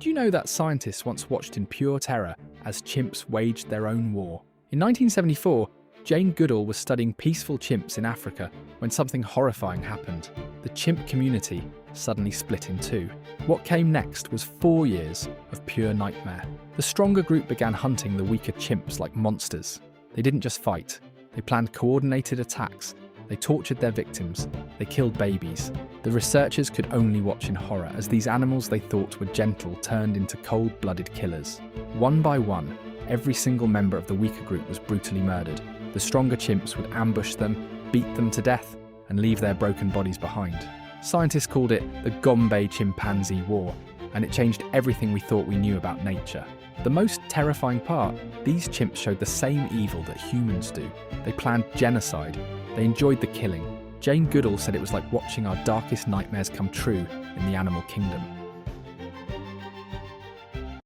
Did you know that scientists once watched in pure terror as chimps waged their own war? In 1974, Jane Goodall was studying peaceful chimps in Africa when something horrifying happened. The chimp community suddenly split in two. What came next was 4 years of pure nightmare. The stronger group began hunting the weaker chimps like monsters. They didn't just fight, they planned coordinated attacks. They tortured their victims. They killed babies. The researchers could only watch in horror as these animals they thought were gentle turned into cold-blooded killers. One by one, every single member of the weaker group was brutally murdered. The stronger chimps would ambush them, beat them to death, and leave their broken bodies behind. Scientists called it the Gombe Chimpanzee War, and it changed everything we thought we knew about nature. The most terrifying part, these chimps showed the same evil that humans do. They planned genocide. They enjoyed the killing. Jane Goodall said it was like watching our darkest nightmares come true in the animal kingdom.